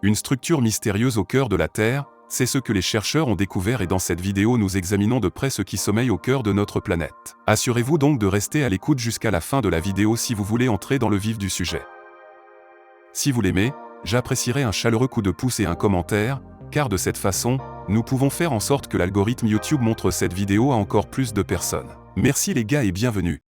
Une structure mystérieuse au cœur de la Terre, c'est ce que les chercheurs ont découvert et dans cette vidéo nous examinons de près ce qui sommeille au cœur de notre planète. Assurez-vous donc de rester à l'écoute jusqu'à la fin de la vidéo si vous voulez entrer dans le vif du sujet. Si vous l'aimez, j'apprécierais un chaleureux coup de pouce et un commentaire, car de cette façon, nous pouvons faire en sorte que l'algorithme YouTube montre cette vidéo à encore plus de personnes. Merci les gars et bienvenue.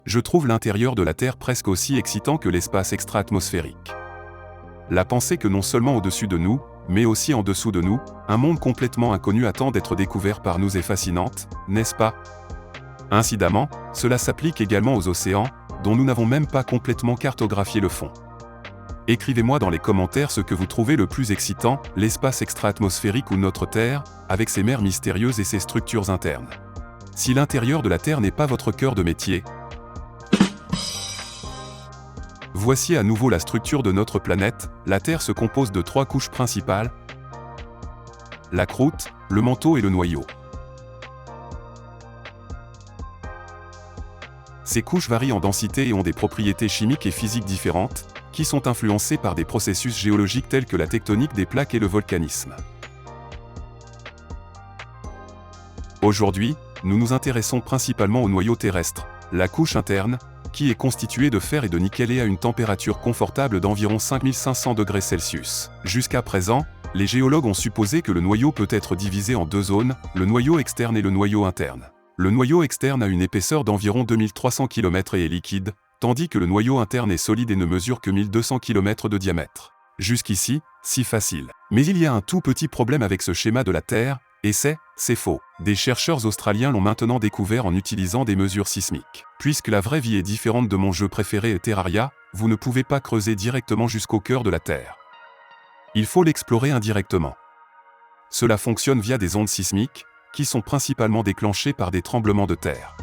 Je trouve l'intérieur de la Terre presque aussi excitant que l'espace extra-atmosphérique. La pensée que non seulement au-dessus de nous, mais aussi en dessous de nous, un monde complètement inconnu attend d'être découvert par nous est fascinante, n'est-ce pas? Incidemment, cela s'applique également aux océans, dont nous n'avons même pas complètement cartographié le fond. Écrivez-moi dans les commentaires ce que vous trouvez le plus excitant, l'espace extra-atmosphérique ou notre Terre, avec ses mers mystérieuses et ses structures internes. Si l'intérieur de la Terre n'est pas votre cœur de métier, voici à nouveau la structure de notre planète. La Terre se compose de 3 couches principales: la croûte, le manteau et le noyau. Ces couches varient en densité et ont des propriétés chimiques et physiques différentes, qui sont influencées par des processus géologiques tels que la tectonique des plaques et le volcanisme. Aujourd'hui, nous nous intéressons principalement au noyau terrestre, la couche interne, qui est constituée de fer et de nickel et à une température confortable d'environ 5500 degrés Celsius. Jusqu'à présent, les géologues ont supposé que le noyau peut être divisé en 2 zones, le noyau externe et le noyau interne. Le noyau externe a une épaisseur d'environ 2300 km et est liquide, tandis que le noyau interne est solide et ne mesure que 1200 km de diamètre. Jusqu'ici, si facile. Mais il y a un tout petit problème avec ce schéma de la Terre, et c'est faux. Des chercheurs australiens l'ont maintenant découvert en utilisant des mesures sismiques. Puisque la vraie vie est différente de mon jeu préféré Terraria, vous ne pouvez pas creuser directement jusqu'au cœur de la Terre. Il faut l'explorer indirectement. Cela fonctionne via des ondes sismiques, qui sont principalement déclenchées par des tremblements de terre.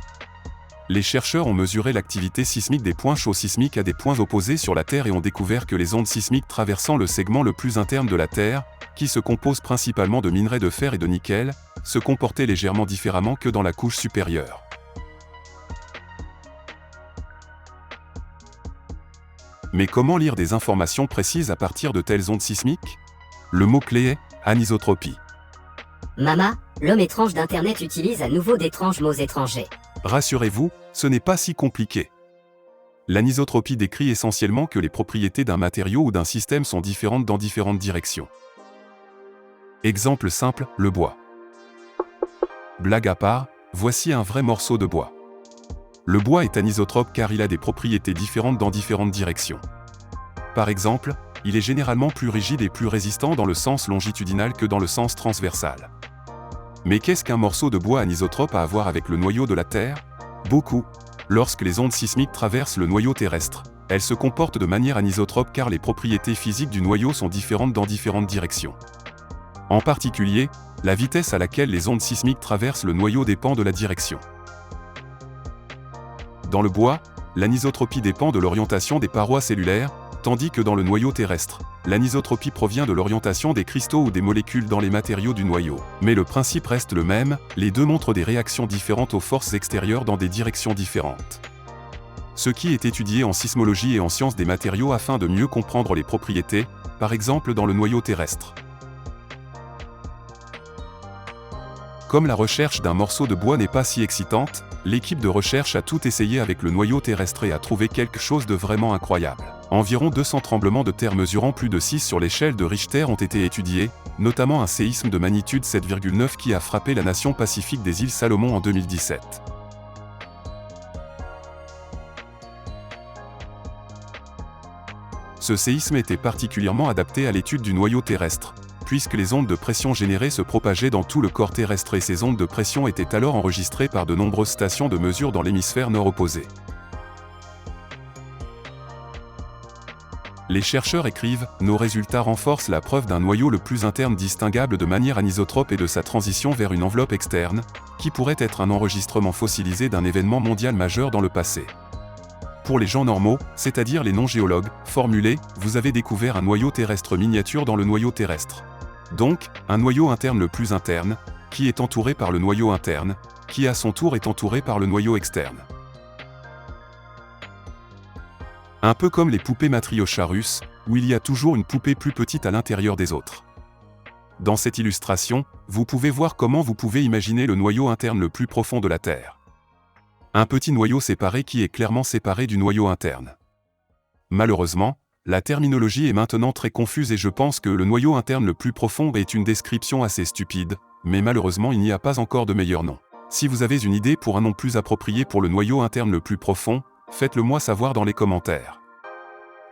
Les chercheurs ont mesuré l'activité sismique des points chauds sismiques à des points opposés sur la Terre et ont découvert que les ondes sismiques traversant le segment le plus interne de la Terre, qui se compose principalement de minerais de fer et de nickel, se comportaient légèrement différemment que dans la couche supérieure. Mais comment lire des informations précises à partir de telles ondes sismiques? Le mot-clé est anisotropie. Mama, l'homme étrange d'Internet utilise à nouveau d'étranges mots étrangers. Rassurez-vous, ce n'est pas si compliqué. L'anisotropie décrit essentiellement que les propriétés d'un matériau ou d'un système sont différentes dans différentes directions. Exemple simple, le bois. Blague à part, voici un vrai morceau de bois. Le bois est anisotrope car il a des propriétés différentes dans différentes directions. Par exemple, il est généralement plus rigide et plus résistant dans le sens longitudinal que dans le sens transversal. Mais qu'est-ce qu'un morceau de bois anisotrope a à voir avec le noyau de la Terre? Beaucoup. Lorsque les ondes sismiques traversent le noyau terrestre, elles se comportent de manière anisotrope car les propriétés physiques du noyau sont différentes dans différentes directions. En particulier, la vitesse à laquelle les ondes sismiques traversent le noyau dépend de la direction. Dans le bois, l'anisotropie dépend de l'orientation des parois cellulaires, tandis que dans le noyau terrestre, l'anisotropie provient de l'orientation des cristaux ou des molécules dans les matériaux du noyau. Mais le principe reste le même, les deux montrent des réactions différentes aux forces extérieures dans des directions différentes. Ce qui est étudié en sismologie et en sciences des matériaux afin de mieux comprendre les propriétés, par exemple dans le noyau terrestre. Comme la recherche d'un morceau de bois n'est pas si excitante, l'équipe de recherche a tout essayé avec le noyau terrestre et a trouvé quelque chose de vraiment incroyable. Environ 200 tremblements de terre mesurant plus de 6 sur l'échelle de Richter ont été étudiés, notamment un séisme de magnitude 7,9 qui a frappé la nation pacifique des îles Salomon en 2017. Ce séisme était particulièrement adapté à l'étude du noyau terrestre, puisque les ondes de pression générées se propageaient dans tout le corps terrestre et ces ondes de pression étaient alors enregistrées par de nombreuses stations de mesure dans l'hémisphère nord opposé. Les chercheurs écrivent « Nos résultats renforcent la preuve d'un noyau le plus interne distinguable de manière anisotrope et de sa transition vers une enveloppe externe, qui pourrait être un enregistrement fossilisé d'un événement mondial majeur dans le passé. » Pour les gens normaux, c'est-à-dire les non-géologues, formulé, vous avez découvert un noyau terrestre miniature dans le noyau terrestre. Donc, un noyau interne le plus interne, qui est entouré par le noyau interne, qui à son tour est entouré par le noyau externe. Un peu comme les poupées matryoshka russes, où il y a toujours une poupée plus petite à l'intérieur des autres. Dans cette illustration, vous pouvez voir comment vous pouvez imaginer le noyau interne le plus profond de la Terre. Un petit noyau séparé qui est clairement séparé du noyau interne. Malheureusement, la terminologie est maintenant très confuse et je pense que le noyau interne le plus profond est une description assez stupide, mais malheureusement il n'y a pas encore de meilleur nom. Si vous avez une idée pour un nom plus approprié pour le noyau interne le plus profond, faites-le moi savoir dans les commentaires.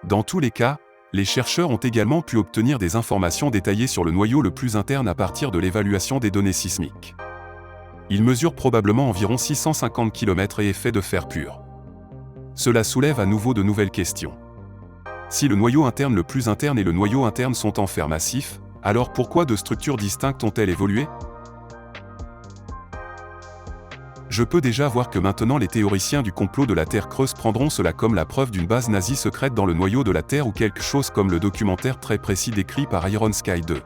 Dans tous les cas, les chercheurs ont également pu obtenir des informations détaillées sur le noyau le plus interne à partir de l'évaluation des données sismiques. Il mesure probablement environ 650 km et est fait de fer pur. Cela soulève à nouveau de nouvelles questions. Si le noyau interne le plus interne et le noyau interne sont en fer massif, alors pourquoi deux structures distinctes ont-elles évolué ? Je peux déjà voir que maintenant les théoriciens du complot de la Terre creuse prendront cela comme la preuve d'une base nazie secrète dans le noyau de la Terre ou quelque chose comme le documentaire très précis décrit par Iron Sky 2.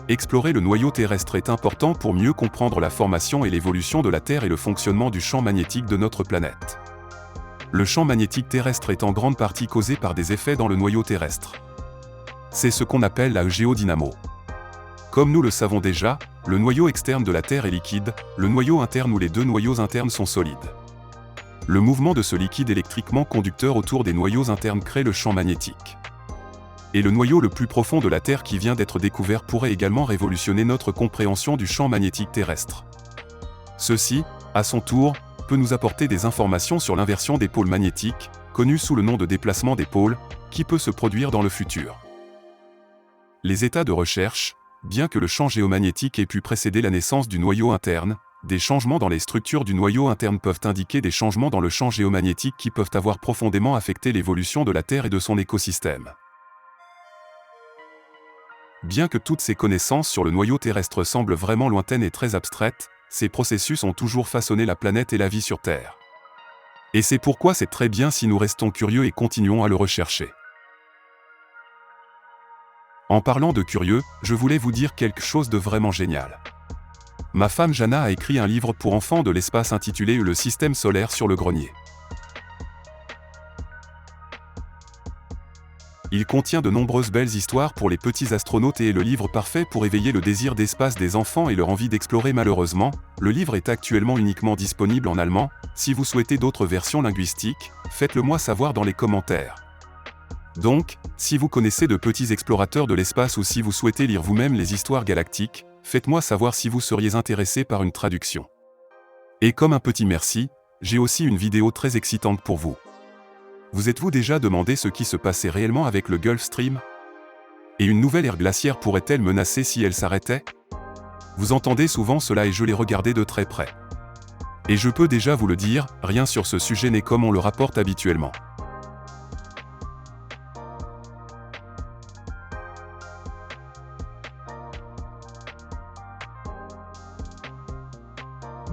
Explorer le noyau terrestre est important pour mieux comprendre la formation et l'évolution de la Terre et le fonctionnement du champ magnétique de notre planète. Le champ magnétique terrestre est en grande partie causé par des effets dans le noyau terrestre. C'est ce qu'on appelle la géodynamo. Comme nous le savons déjà, le noyau externe de la Terre est liquide, le noyau interne ou les deux noyaux internes sont solides. Le mouvement de ce liquide électriquement conducteur autour des noyaux internes crée le champ magnétique. Et le noyau le plus profond de la Terre qui vient d'être découvert pourrait également révolutionner notre compréhension du champ magnétique terrestre. Ceci, à son tour, peut nous apporter des informations sur l'inversion des pôles magnétiques, connue sous le nom de déplacement des pôles, qui peut se produire dans le futur. Les états de recherche, bien que le champ géomagnétique ait pu précéder la naissance du noyau interne, des changements dans les structures du noyau interne peuvent indiquer des changements dans le champ géomagnétique qui peuvent avoir profondément affecté l'évolution de la Terre et de son écosystème. Bien que toutes ces connaissances sur le noyau terrestre semblent vraiment lointaines et très abstraites, ces processus ont toujours façonné la planète et la vie sur Terre. Et c'est pourquoi c'est très bien si nous restons curieux et continuons à le rechercher. En parlant de curieux, je voulais vous dire quelque chose de vraiment génial. Ma femme Jana a écrit un livre pour enfants de l'espace intitulé « Le système solaire sur le grenier ». Il contient de nombreuses belles histoires pour les petits astronautes et est le livre parfait pour éveiller le désir d'espace des enfants et leur envie d'explorer. Malheureusement, le livre est actuellement uniquement disponible en allemand. Si vous souhaitez d'autres versions linguistiques, faites-le moi savoir dans les commentaires. Donc, si vous connaissez de petits explorateurs de l'espace ou si vous souhaitez lire vous-même les histoires galactiques, faites-moi savoir si vous seriez intéressé par une traduction. Et comme un petit merci, j'ai aussi une vidéo très excitante pour vous. Vous êtes-vous déjà demandé ce qui se passait réellement avec le Gulf Stream ? Et une nouvelle ère glaciaire pourrait-elle menacer si elle s'arrêtait ? Vous entendez souvent cela et je l'ai regardé de très près. Et je peux déjà vous le dire, rien sur ce sujet n'est comme on le rapporte habituellement.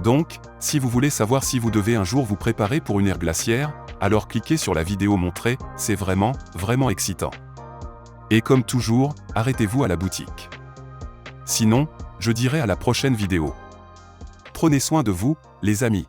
Donc, si vous voulez savoir si vous devez un jour vous préparer pour une ère glaciaire, alors cliquez sur la vidéo montrée, c'est vraiment, vraiment excitant. Et comme toujours, arrêtez-vous à la boutique. Sinon, je dirai à la prochaine vidéo. Prenez soin de vous, les amis.